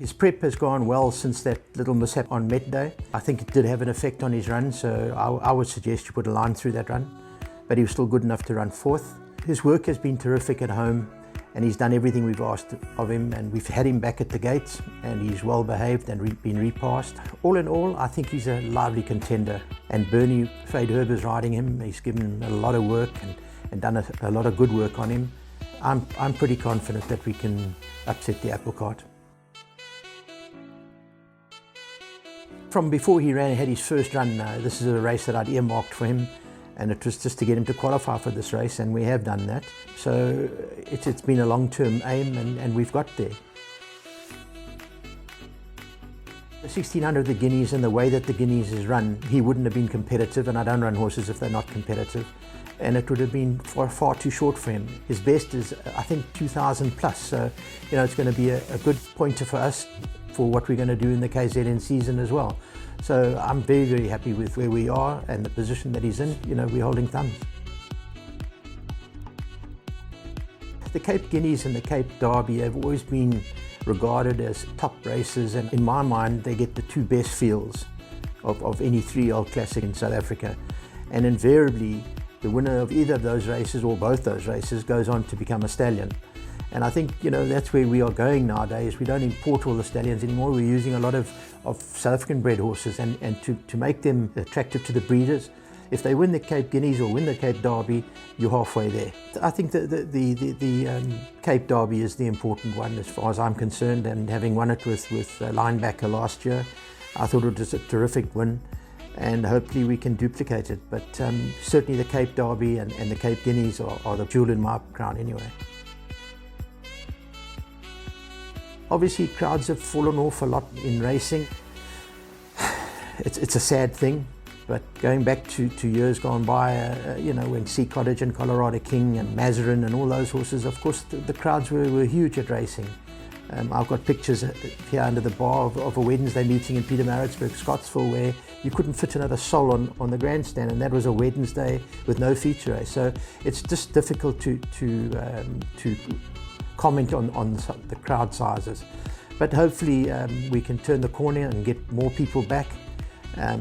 His prep has gone well since that little mishap on Met Day. I think it did have an effect on his run, so I would suggest you put a line through that run. But he was still good enough to run fourth. His work has been terrific at home, and he's done everything we've asked of him, and we've had him back at the gates, and he's well behaved and been repassed. All in all, I think he's a lively contender, and Bernie Fade-Herb is riding him. He's given him a lot of work and done a lot of good work on him. I'm pretty confident that we can upset the apple cart. From before he had his first run, this is a race that I'd earmarked for him, and it was just to get him to qualify for this race, and we have done that. So it's been a long-term aim, and we've got there. The 1600, the Guineas, and the way that the Guineas is run, he wouldn't have been competitive, and I don't run horses if they're not competitive. And it would have been far too short for him. His best is, I think, 2000 plus. So, you know, it's going to be a good pointer for us for what we're going to do in the KZN season as well. So I'm very, very happy with where we are and the position that he's in. You know, we're holding thumbs. The Cape Guineas and the Cape Derby have always been regarded as top races, and in my mind they get the two best fields of any 3-year-old classic in South Africa, and invariably the winner of either of those races or both those races goes on to become a stallion. And I think, you know, that's where we are going nowadays. We don't import all the stallions anymore. We're using a lot of South African bred horses, and to make them attractive to the breeders. If they win the Cape Guineas or win the Cape Derby, you're halfway there. I think that the Cape Derby is the important one as far as I'm concerned, and having won it with Linebacker last year, I thought it was a terrific win, and hopefully we can duplicate it. But certainly the Cape Derby and the Cape Guineas are the jewel in my crown anyway. Obviously, crowds have fallen off a lot in racing. It's a sad thing, but going back to years gone by, you know, when Sea Cottage and Colorado King and Mazarin and all those horses, of course, the crowds were huge at racing. I've got pictures here under the bar of a Wednesday meeting in Pietermaritzburg, Scottsville, where you couldn't fit another soul on the grandstand, and that was a Wednesday with no feature race. So it's just difficult to comment on the crowd sizes, but hopefully we can turn the corner and get more people back,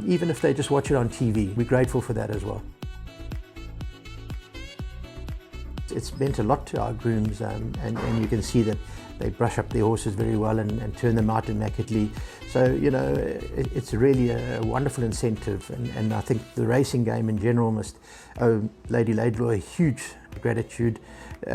even if they just watch it on TV. We're grateful for that as well. It's meant a lot to our grooms, and you can see that they brush up their horses very well and turn them out immaculately. So, you know, it's really a wonderful incentive, and I think the racing game in general must owe Lady Laidlaw a huge gratitude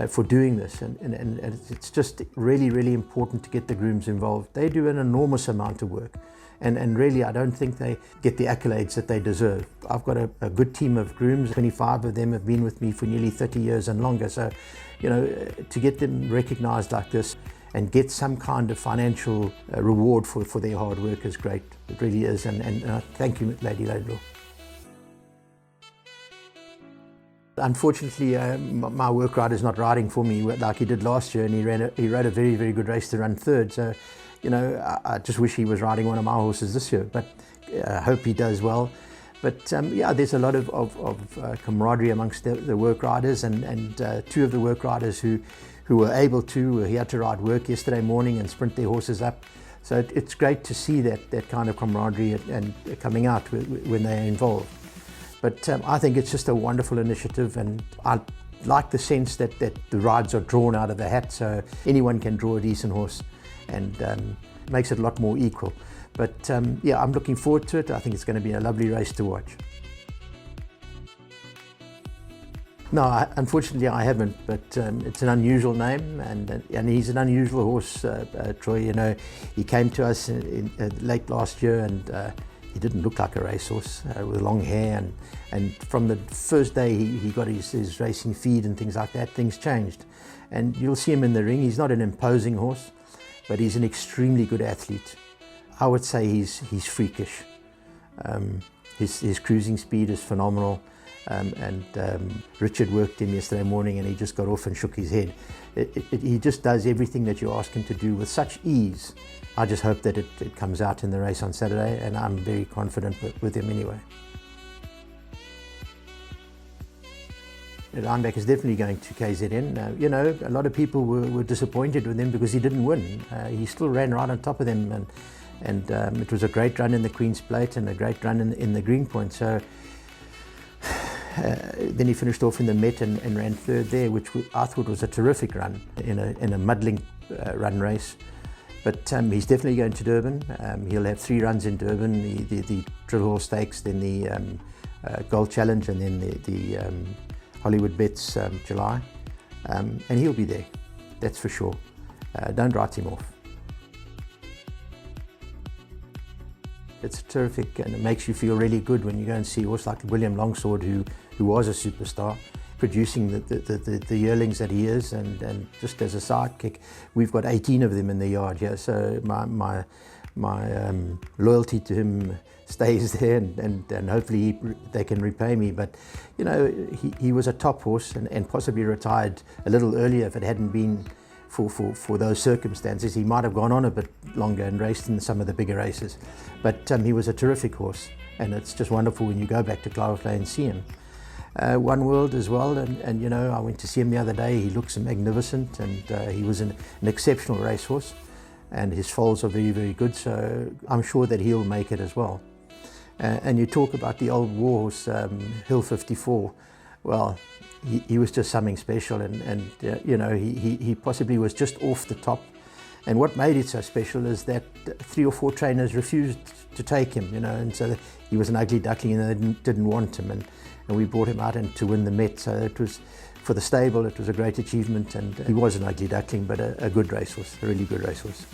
for doing this, and it's just really, really important to get the grooms involved. They do an enormous amount of work, and really I don't think they get the accolades that they deserve. I've got a good team of grooms. 25 of them have been with me for nearly 30 years and longer, so, you know, to get them recognized like this and get some kind of financial reward for their hard work is great. It really is, and thank you, Lady Laidlaw. Unfortunately, my work rider's not riding for me like he did last year, and he rode a very, very good race to run third. So, you know, I just wish he was riding one of my horses this year, but I hope he does well. But yeah, there's a lot of camaraderie amongst the work riders, and two of the work riders who were able to were here to ride work yesterday morning and sprint their horses up. So it's great to see that kind of camaraderie and coming out when they're involved. But I think it's just a wonderful initiative, and I like the sense that the rides are drawn out of the hat, so anyone can draw a decent horse, and makes it a lot more equal. But yeah, I'm looking forward to it. I think it's going to be a lovely race to watch. No, unfortunately I haven't, but it's an unusual name, and he's an unusual horse, Troy. You know, he came to us in late last year, and he didn't look like a racehorse with long hair, and from the first day he got his racing feed and things like that, things changed. And you'll see him in the ring. He's not an imposing horse, but he's an extremely good athlete. I would say he's freakish. His cruising speed is phenomenal, and Richard worked him yesterday morning, and he just got off and shook his head. He just does everything that you ask him to do with such ease. I just hope that it comes out in the race on Saturday, and I'm very confident with him anyway. Linebacker is definitely going to KZN. You know, a lot of people were disappointed with him because he didn't win. He still ran right on top of them, and it was a great run in the Queen's Plate and a great run in the Green Point. So then he finished off in the Met and ran third there, which I thought was a terrific run in a muddling run race. But he's definitely going to Durban. He'll have 3 runs in Durban, the Trill Stakes, then the Gold Challenge, and then the Hollywood Bets July. And he'll be there, that's for sure. Don't write him off. It's terrific, and it makes you feel really good when you go and see a horse like William Longsword, who was a superstar, producing the yearlings that he is, and just as a sidekick, we've got 18 of them in the yard here, so my loyalty to him stays there, and hopefully they can repay me. But you know, he was a top horse, and possibly retired a little earlier if it hadn't been for those circumstances. He might have gone on a bit longer and raced in some of the bigger races, but he was a terrific horse, and it's just wonderful when you go back to Clariflay and see him. One World as well, and you know, I went to see him the other day. He looks magnificent, and he was an exceptional racehorse, and his foals are very, very good, so I'm sure that he'll make it as well. And you talk about the old war horse, Hill 54. Well, he was just something special, and you know, he possibly was just off the top. And what made it so special is that 3 or 4 trainers refused to take him, you know, and so he was an ugly duckling, and they didn't want him, and we brought him out and to win the Met. So it was, for the stable, it was a great achievement, and he was an ugly duckling, but a good racehorse, a really good racehorse.